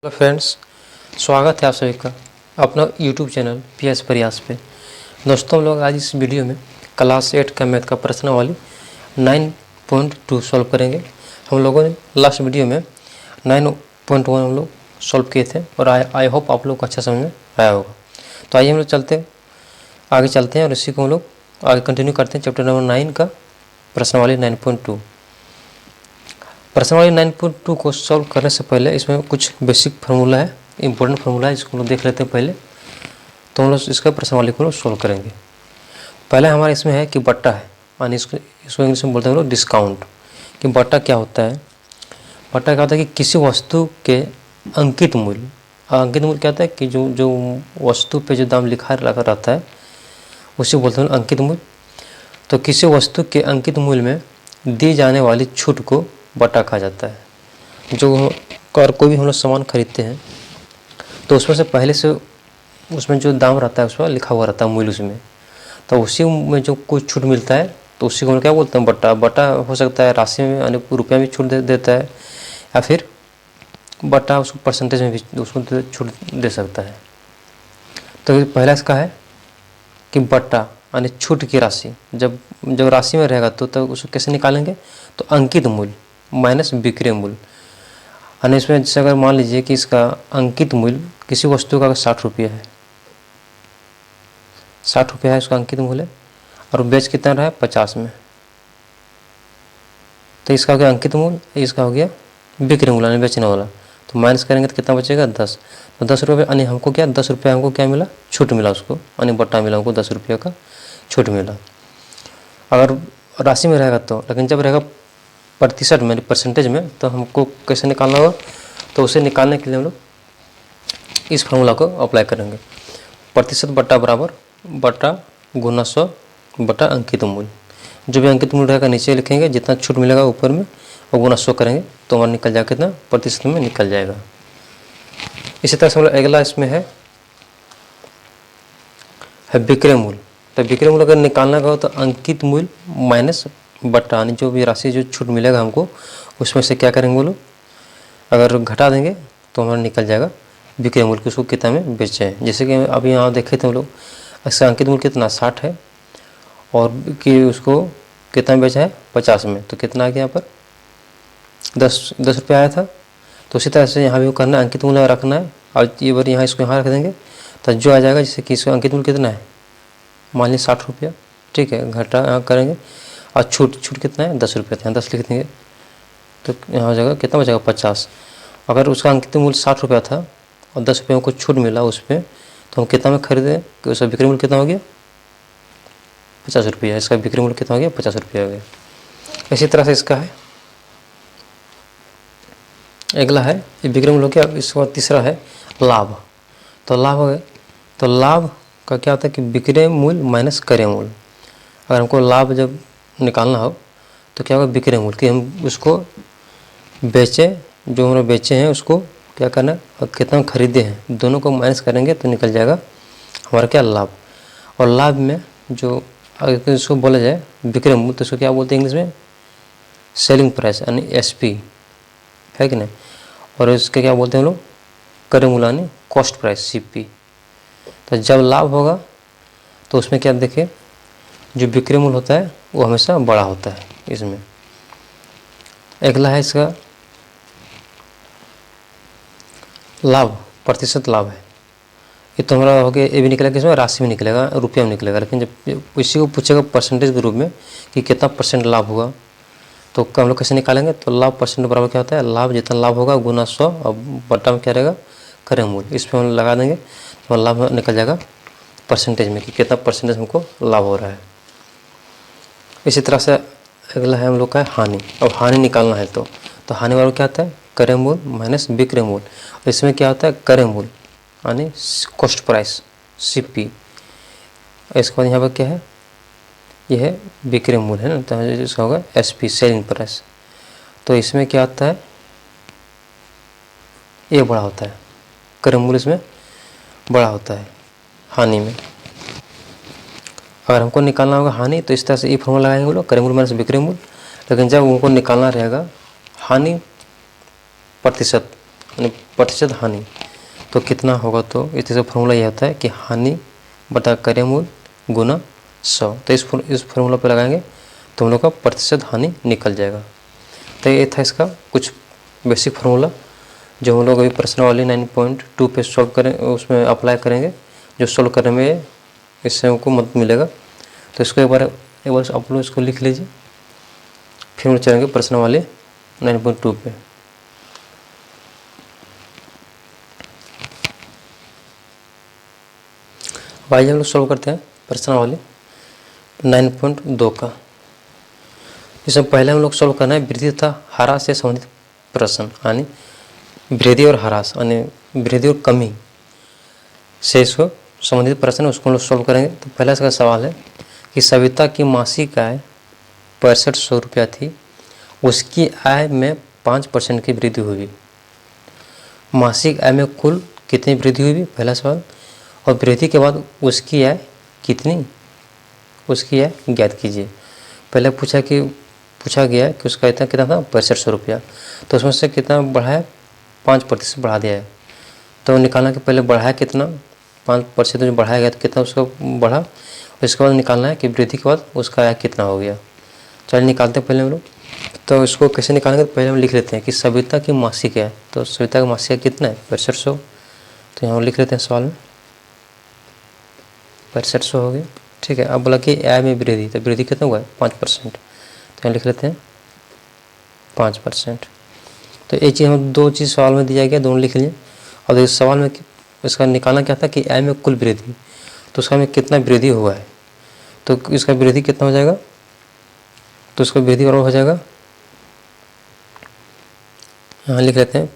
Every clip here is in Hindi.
हेलो फ्रेंड्स, स्वागत है आप सभी का अपना यूट्यूब चैनल PS प्रयास पे। दोस्तों, हम लोग आज इस वीडियो में क्लास 8 का मैथ का प्रश्नावली 9.2 सॉल्व करेंगे। हम लोगों ने लास्ट वीडियो में 9.1 हम लोग सॉल्व किए थे और आई होप आप लोग को अच्छा समझ में आया होगा। तो आइए हम लोग आगे चलते हैं और इसी को हम लोग आगे कंटिन्यू करते हैं। चैप्टर नंबर 9 का प्रश्नावली 9.2। प्रश्नावली 9.2 को सॉल्व करने से पहले इसमें कुछ बेसिक फार्मूला है, इंपॉर्टेंट फार्मूला है, इसको हम लोग देख लेते हैं पहले। तो हम लोग इसका प्रश्नावली को सॉल्व करेंगे। पहले हमारे इसमें है कि बट्टा है, यानी इसको इंग्लिश में बोलते हैं हम लोग डिस्काउंट। कि बट्टा क्या होता है? बट्टा क्या होता है कि किसी वस्तु के अंकित मूल्य क्या होता है कि जो वस्तु पे जो दाम लिखा रहता है उसे बोलते हैं अंकित मूल्य। तो किसी वस्तु के अंकित मूल्य में दी जाने वाली छूट को बट्टा कहा जाता है। जो और कोई भी हम लोग सामान खरीदते हैं तो उसमें से पहले से उसमें जो दाम रहता है उस पर लिखा हुआ रहता है मूल्य उसमें, तो उसी में जो कुछ छूट मिलता है तो उसी को हम क्या बोलते हैं बट्टा। बट्टा हो सकता है राशि में यानी रुपया में छूट देता है, या फिर बट्टा उसको परसेंटेज में भी उसको छूट दे सकता है। तो पहला इसका है कि बट्टा यानी छूट की राशि। जब राशि में रहेगा तो उसको कैसे निकालेंगे? तो अंकित मूल्य माइनस विक्रय मूल्य। यानी इसमें जैसे अगर मान लीजिए कि इसका अंकित मूल्य किसी वस्तु का 60 रुपये है, 60 रुपये है उसका अंकित मूल्य, और बेच कितना रहा है 50 में, तो इसका हो गया अंकित मूल्य, इसका हो गया विक्रय मूल्य यानी बेचने वाला। तो माइनस करेंगे तो कितना बचेगा 10। तो 10 रुपये यानी हमको क्या 10 रुपये हमको क्या मिला? छूट मिला उसको, यानी बट्टा मिला हमको 10 रुपये का छूट मिला अगर राशि में रहेगा तो। लेकिन जब रहेगा प्रतिशत में परसेंटेज में तो हमको कैसे निकालना होगा? तो उसे निकालने के लिए हम लोग इस फार्मूला को अप्लाई करेंगे। प्रतिशत बट्टा बराबर बट्टा गुना 100 बट्टा अंकित मूल्य। जो भी अंकित मूल्य रहेगा नीचे लिखेंगे, जितना छूट मिलेगा ऊपर में और गुना 100 करेंगे तो हमारा निकल जाएगा कितना प्रतिशत में निकल जाएगा। इसी तरह से हम लोग अगला इसमें है विक्रय मूल्य। तो विक्रय मूल्य अगर निकालना का हो तो अंकित मूल्य माइनस बट्टा यानी जो भी राशि जो छूट मिलेगा हमको उसमें से क्या करेंगे बोलो, अगर घटा देंगे तो हमारा निकल जाएगा विक्रय मूल्य, उसको कितना में बेचे हैं। जैसे कि अभी यहाँ देखे थे हम लोग, इसका अंकित मूल्य कितना 60 है और कि उसको कितना में बेचा है 50 में, तो कितना आ गया यहाँ पर 10 रुपये आया था। तो उसी तरह से यहाँ भी करना है, अंकित मूल्य रखना है और ये बार यहाँ इसको यहाँ रख देंगे तो जो आ जाएगा, जैसे कि इसका अंकित मूल्य कितना है मान लीजिए 60 रुपया, ठीक है, घटा यहाँ करेंगे और छूट कितना है 10 रुपये थे, 10 लिख देंगे तो यहाँ हो जाएगा कितना बचेगा 50। अगर उसका अंकित मूल्य 60 रुपया था और 10 रुपये को छूट मिला उस पर, तो हम कितना में खरीदे कि उसका विक्रय मूल्य कितना हो गया 50 रुपया। इसका विक्रय मूल्य कितना हो गया 50 रुपया हो गया। इसी तरह से इसका है अगला है विक्रय मूल्य हो गया। इसका तीसरा है लाभ। तो लाभ हो गया, तो लाभ का क्या होता है कि विक्रय मूल्य माइनस क्रय मूल्य। अगर हमको लाभ जब निकालना हो तो क्या होगा विक्रय मूल्य, कि हम उसको बेचें, जो हम बेचे हैं उसको क्या करना है और कितना खरीदे हैं दोनों को माइनस करेंगे तो निकल जाएगा हमारा क्या लाभ। और लाभ में जो अगर इसको बोला जाए विक्रय मूल्य तो इसको क्या बोलते हैं इंग्लिश में सेलिंग प्राइस यानी SP है कि नहीं, और इसके क्या बोलते हैं हम लोग क्रय मूल्य यानी कॉस्ट प्राइस CP। तो जब लाभ होगा तो उसमें क्या देखें जो विक्रय मूल्य होता है वो हमेशा बड़ा होता है इसमें। अगला है इसका लाभ, प्रतिशत लाभ है। ये तो हमारा हो गया, ये भी निकलेगा किसमें राशि में निकलेगा, रुपया में निकलेगा। लेकिन जब इसी को पूछेगा परसेंटेज के रूप में कि कितना परसेंट लाभ हुआ तो हम लोग कैसे निकालेंगे? तो लाभ परसेंट बराबर क्या होता है लाभ जितना लाभ होगा गुना 100 और बट्टा में क्या रहेगा क्रय मूल्य। इस पर हम लगा देंगे तो लाभ निकल जाएगा परसेंटेज में कि कितना परसेंटेज हमको लाभ हो रहा है। इसी तरह से अगला है हम लोग का हानि। अब हानि निकालना है तो हानि वाला क्या होता है क्रय मूल्य माइनस विक्रय मूल्य। और इसमें क्या होता है क्रय मूल्य यानी कॉस्ट प्राइस CP। इसके बाद यहाँ पर क्या है, यह है विक्रय मूल्य है ना, तो इसका होगा SP सेलिंग प्राइस। तो इसमें क्या होता है ये बड़ा होता है, क्रय मूल्य इसमें बड़ा होता है हानि में। अगर हमको निकालना होगा हानि तो इस तरह से ये फॉर्मूला लगाएंगे वो लोग क्रय मूल्य माइनस विक्रय मूल्य। लेकिन जब उनको निकालना रहेगा हानि प्रतिशत यानी प्रतिशत हानि, तो कितना होगा, तो इस तरह से फॉर्मूला ये होता है कि हानि बटा कार्यमूल गुना 100। तो इस फॉर्मूला पे लगाएंगे तो हम लोग का प्रतिशत हानि निकल जाएगा। तो ये था इसका कुछ बेसिक फार्मूला जो हम लोग अभी प्रश्नावली 9.2 पे सॉल्व करें, उसमें अप्लाई करेंगे, जो सॉल्व करने में इससे हमको मदद मिलेगा। तो इसको एक बार आप लोग इसको लिख लीजिए, फिर हम चलेंगे प्रश्नावली 9.2 पे। अब आइए हम लोग सॉल्व करते हैं प्रश्नावली 9.2 का। इसमें पहले हम लोग सॉल्व करना है वृद्धि तथा ह्रास से संबंधित प्रश्न, यानी वृद्धि और ह्रास यानी वृद्धि और कमी से इसको संबंधित प्रश्न उसको हम लोग सॉल्व करेंगे। तो पहला इसका सवाल है कि सविता की मासिक आय 6500 रुपया थी, उसकी आय में 5% की वृद्धि हुई। मासिक आय में कुल कितनी वृद्धि हुई, पहला सवाल। और वृद्धि के बाद उसकी आय कितनी, उसकी आय ज्ञात कीजिए। पहले पूछा गया कि उसका इतना कितना था 6500 रुपया, तो उसमें से कितना बढ़ाया, 5% बढ़ा दिया है। तो निकालना कि पहले बढ़ाया कितना, 5% जो बढ़ाया गया तो कितना उसका बढ़ा, इसके बाद निकालना है कि वृद्धि के बाद उसका आय कितना हो गया। चलिए निकालते हैं पहले हम लोग। तो इसको कैसे निकालेंगे, तो पहले हम लिख लेते हैं कि सविता की मासिक आय, तो सविता का मासिक आय कितना है 6500। तो यहाँ लिख लेते हैं सवाल में 6500 हो गया, ठीक है। अब बोला कि आय में वृद्धि, तो वृद्धि कितना हुआ है 5%, तो यहाँ लिख लेते हैं 5%। तो एक चीज़ हम दो चीज़ सवाल में दिया गया, दोनों लिख लीजिए। और इस सवाल में इसका निकालना क्या था कि आय में कुल वृद्धि, तो उसका में कितना वृद्धि हुआ है, तो इसका वृद्धि कितना हो जाएगा, तो उसका वृद्धि बराबर हो जाएगा, यहाँ लिख लेते हैं।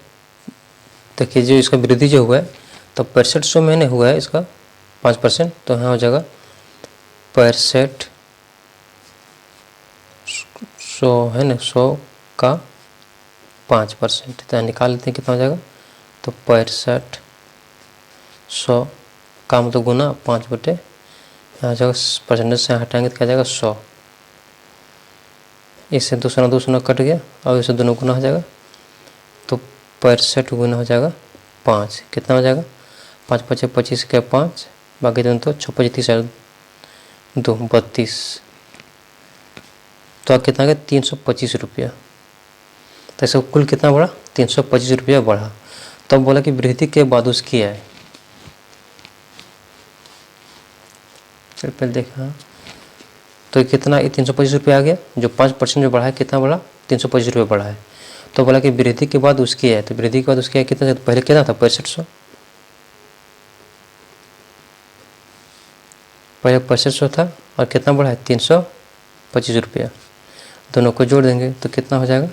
देखिए जो इसका वृद्धि जो हुआ है तो 6500 में नहीं हुआ है इसका 5%, तो यहाँ हो जाएगा 6500 है ना, 100 का 5%। तो यहाँ निकाल लेते हैं कितना हो जाएगा, तो 6500 का मतलब गुना 5 बटे, यहाँ जाएगा परसेंटेज से हटाएंगे तो क्या जाएगा 100। इससे 2 कट गया और इससे दोनों गुना हो जाएगा, तो 65 गुना हो जाएगा 5, कितना हो जाएगा 5 × 5 = 25 के 5, बाकी दोनों तो 6 × 5 = 2 32, तो कितना आ गया 325 रुपया। तो इसका कुल कितना बढ़ा 325 रुपया बढ़ा। तब बोला कि वृद्धि के बाद उसकी आय, पहले देखा तो कितना 325 रुपया आ गया, जो 5% जो बढ़ा है कितना बढ़ा 325 रुपया बढ़ा है। तो बोला कि वृद्धि के बाद उसकी आय, तो वृद्धि के बाद उसकी आय कितना, पहले कितना था 6500, पहले 6500 था और कितना बढ़ा है 325 रुपया। दोनों को जोड़ देंगे तो कितना हो जाएगा,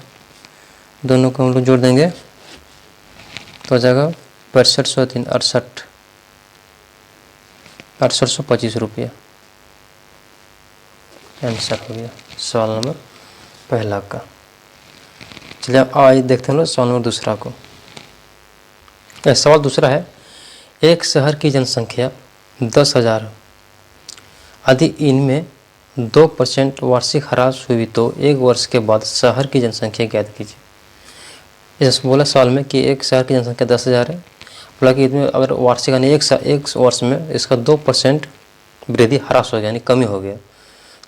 दोनों को हम लोग जोड़ देंगे तो हो जाएगा 6500 3 68, 6825 रुपया। आंसर हो गया सवाल नंबर पहला का। चलिए अब आज देखते हैं लोग सवाल नंबर दूसरा को। सवाल दूसरा है, एक शहर की जनसंख्या 10,000, यदि इनमें 2% वार्षिक ह्रास हुई तो एक वर्ष के बाद शहर की जनसंख्या ज्ञात कीजिए। जैसे बोला सवाल में कि एक शहर की जनसंख्या 10,000 है, बोला कि इसमें अगर वार्षिक यानी एक वर्ष में इसका 2% वृद्धि ह्रास हो गया यानी कमी हो गया,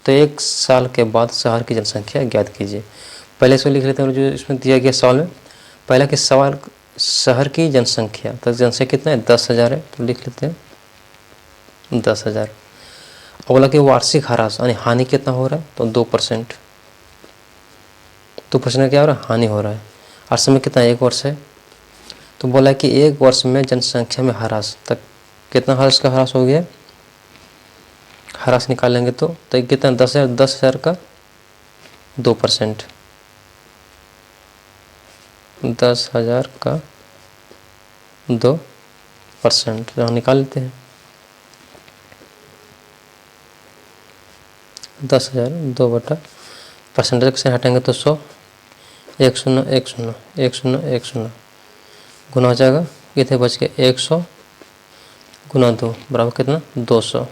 तो एक साल के बाद शहर की जनसंख्या ज्ञात कीजिए। पहले इसको लिख लेते हैं जो इसमें दिया गया सवाल में। पहला कि सवाल शहर की जनसंख्या, तो जनसंख्या कितना है 10,000 है, तो लिख लेते हैं 10,000। और बोला कि वार्षिक ह्रास यानी हानि कितना हो रहा है, तो 2%। 2% क्या हो रहा है, हानि हो रहा है। और समय कितना, एक वर्ष है, तो बोला कि एक वर्ष में जनसंख्या में ह्रास, तक कितना ह्रास का ह्रास हो गया, ह्रास निकालेंगे तो कितना 10,000 का 2%, 10,000 का 2%, यहाँ निकाल लेते हैं 10,000 2 परसेंटेज से हटाएंगे तो 100, 1 0 1 0 1 0 1 0 गुना हो जाएगा, कितने बच के 100 गुना 2 बराबर कितना 200।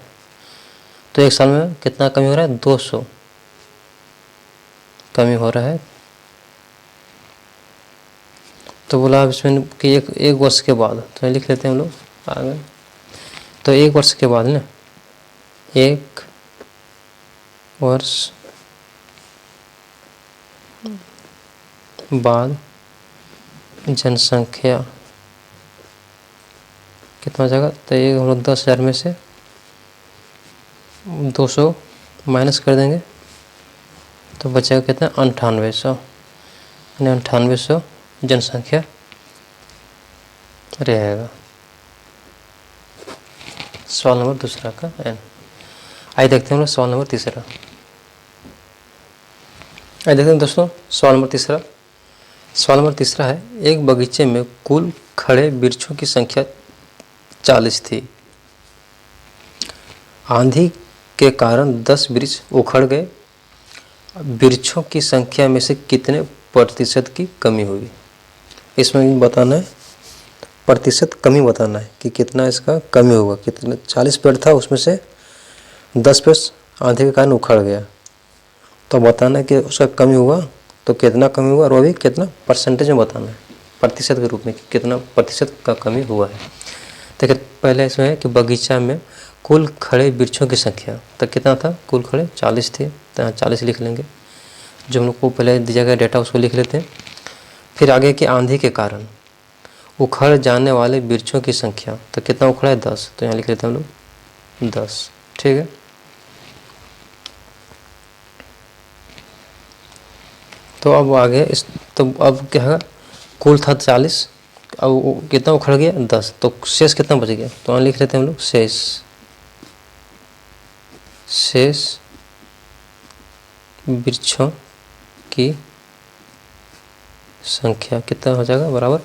तो एक साल में कितना कमी हो रहा है 200 कमी हो रहा है। तो बोला अब इसमें कि एक वर्ष के बाद, तो लिख लेते हैं हम लोग आगे। तो एक वर्ष के बाद ना, एक वर्ष बाद जनसंख्या कितना हो जाएगा, तो ये हम लोग 10,000 में से 200 माइनस कर देंगे तो बचेगा कितना, 9800, यानी 9800 जनसंख्या रहेगा। सवाल नंबर दूसरा का एन। आइए देखते हैं हम लोग सवाल नंबर तीसरा। आइए देखते हैं दोस्तों सवाल नंबर तीसरा। सवाल नंबर तीसरा है, एक बगीचे में कुल खड़े वृक्षों की संख्या 40 थी। आंधी के कारण 10 वृक्ष उखड़ गए। वृक्षों की संख्या में से कितने प्रतिशत की कमी हुई। इसमें बताना है, प्रतिशत कमी बताना है कि कितना इसका कमी होगा। कितने 40 पेड़ था, उसमें से 10 पेड़ आंधी के कारण उखड़ गया, तो बताना है कि उसका कमी हुआ तो कितना कमी हुआ, और वो भी कितना परसेंटेज में बताना है, प्रतिशत के रूप में कि कितना प्रतिशत का कमी हुआ है। देखिए पहले इसमें है कि बगीचा में कुल खड़े वृक्षों की संख्या, तो कितना था, कुल खड़े 40 थे, तो यहाँ 40 लिख लेंगे। जो हम लोग को पहले दिया गया डेटा उसको लिख लेते हैं। फिर आगे कि आंधी के कारण उखड़ जाने वाले वृक्षों की संख्या, तो कितना उखड़ा है, 10, तो यहाँ लिख लेते हैं हम लोग 10। ठीक है, तो अब आगे इस, तो अब क्या है, कुल था 40, अब कितना उखड़ गया, 10, तो शेष कितना बच गया, तो यहाँ लिख लेते हैं हम लोग शेष वृक्षों की संख्या कितना हो जाएगा, बराबर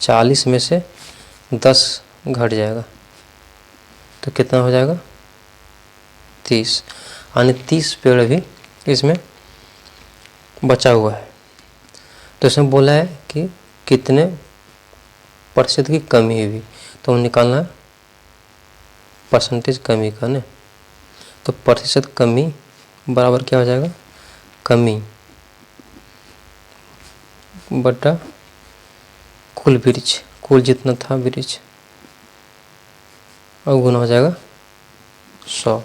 40 में से 10 घट जाएगा तो कितना हो जाएगा, 30, यानी 30 पेड़ भी इसमें बचा हुआ है। तो इसमें बोला है कि कितने प्रतिशत की कमी हुई, तो निकालना है परसेंटेज कमी का ना। तो प्रतिशत कमी बराबर क्या हो जाएगा, कमी बटा कुल वृक्ष, कुल जितना था वृक्ष, और गुना हो जाएगा 100।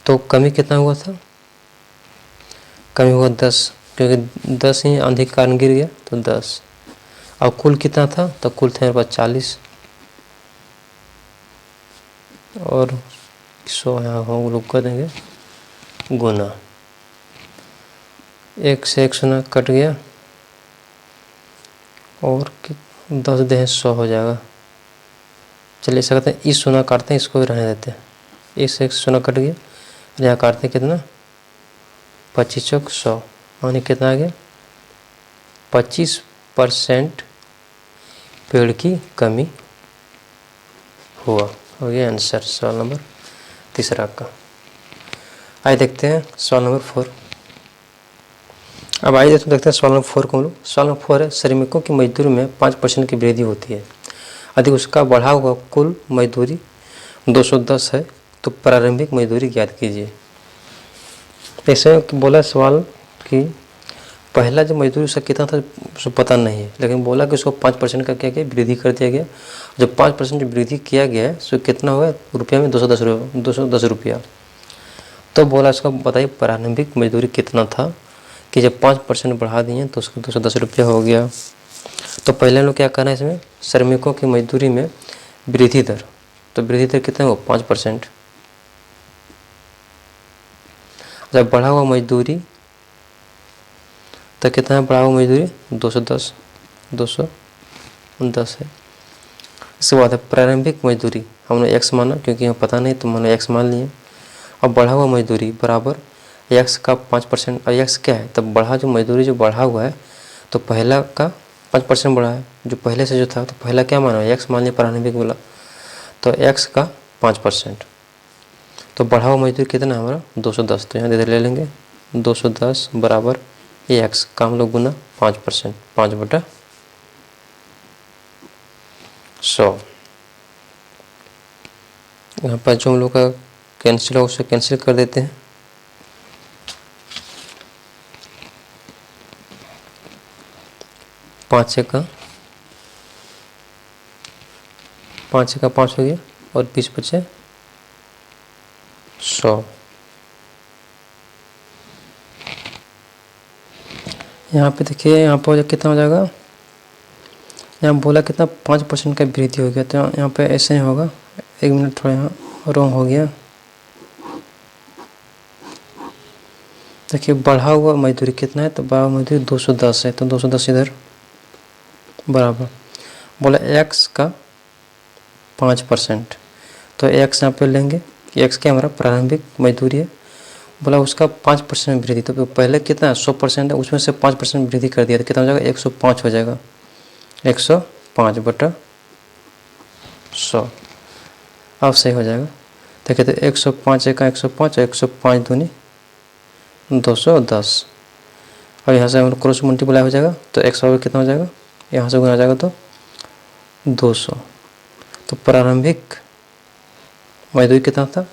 तो कमी कितना हुआ था, कमी हुआ 10, क्योंकि 10 ही आंधी के कारण गिर गया तो 10। और कुल कितना था, तो कुल थे मेरे पास 40 और 100 यहाँ हम लोग कर देंगे गुना, 1 से 1 शून्य कट गया और 10 दें 100 हो जाएगा। चलिए ऐसा करते हैं, इस शून्य काटते हैं, इसको भी रहने देते हैं, 1 से 1 शून्य कट गया, यहाँ काटते हैं कितना, 25 चौक 100, यानी कितना आ गया, 25% पेड़ की कमी हुआ। हो गया आंसर सवाल नंबर तीसरा का। आइए देखते हैं सवाल नंबर 4। अब आइए देखते हैं सवाल नंबर 4 को हम लोग। सवाल नंबर 4 है, श्रमिकों की मजदूरी में 5% की वृद्धि होती है, यदि उसका बढ़ा हुआ कुल मजदूरी 210 है तो प्रारंभिक मजदूरी ज्ञात कीजिए। ऐसे बोला सवाल कि पहला जो मजदूरी उसका कितना था उसको पता नहीं है, लेकिन बोला कि उसको 5% का क्या किया, वृद्धि कर दिया गया। जब 5% वृद्धि किया गया है तो कितना हुआ रुपया में, 210 रुपया। तो बोला इसका बताइए प्रारंभिक मजदूरी कितना था, कि जब 5% बढ़ा दिए तो उसको 210 रुपया हो गया। तो पहले लोग क्या करना है, इसमें श्रमिकों की मजदूरी में वृद्धि दर, तो वृद्धि दर कितना हो, 5%। जब बढ़ा हुआ मजदूरी तो कितना बढ़ा हुआ मजदूरी, 210 है। इसके बाद है प्रारंभिक मजदूरी, हमने x माना क्योंकि हमें पता नहीं तो मैंने x मान लिए। अब बढ़ा हुआ मजदूरी बराबर x का 5%, और x क्या है, तब बढ़ा जो मजदूरी जो बढ़ा हुआ है तो पहला का 5% बढ़ा है, जो पहले से जो था तो पहला क्या माना, x मान लिया प्रारंभिक बोला, तो x का 5%, तो बढ़ा हुआ मजदूरी कितना है हमारा 210, तो यहाँ इधर ले लेंगे 210 बराबर x का हम लोग गुना 5%, 5/100। यहाँ पर जो हम लोग का कैंसिल हो उसे कैंसिल कर देते हैं। 5 छक्का 5 हो गया और 20 बचे 100। यहाँ पे देखिए, यहाँ पर कितना हो जाएगा, यहाँ बोला कितना 5% का वृद्धि हो गया, तो यहाँ पे ऐसे ही होगा। 1 मिनट, थोड़ा यहाँ रॉन्ग हो गया। देखिए बढ़ा हुआ मजदूरी कितना है, तो बढ़ा हुआ मजदूरी 210 है, तो 210 इधर बराबर। बोला x का 5%, तो x यहाँ पे लेंगे कि x क्या हमारा प्रारंभिक मजदूरी है। बोला उसका 5% वृद्धि, तो पहले कितना 100% है, उसमें से 5% वृद्धि कर दिया तो कितना हो जाएगा, 105 हो जाएगा। 105 बटा 100 अब सही हो जाएगा। देखिए तो 105 का 105 और 105 दूनी 210, और यहाँ से हम क्रॉस मल्टीप्लाई हो जाएगा, तो x बराबर कितना हो जाएगा, यहाँ से गुना हो जाएगा तो 200। तो प्रारंभिक मजदूरी कितना था,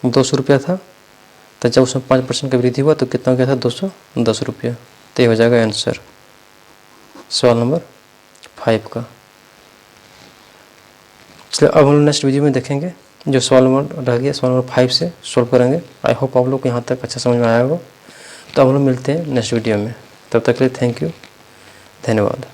200 रुपया था, तो जब उसमें 5% का वृद्धि हुआ तो कितना हो गया था, 210 रुपया। तो ये हो जाएगा आंसर सवाल नंबर 5 का। चलिए अब हम नेक्स्ट वीडियो में देखेंगे जो सवाल नंबर रह गया, सवाल नंबर 5 से सॉल्व करेंगे। आई होप आप लोग को यहाँ तक अच्छा समझ में आया होगा। तो हम लोग मिलते हैं नेक्स्ट वीडियो में, तब तक के लिए थैंक यू, धन्यवाद।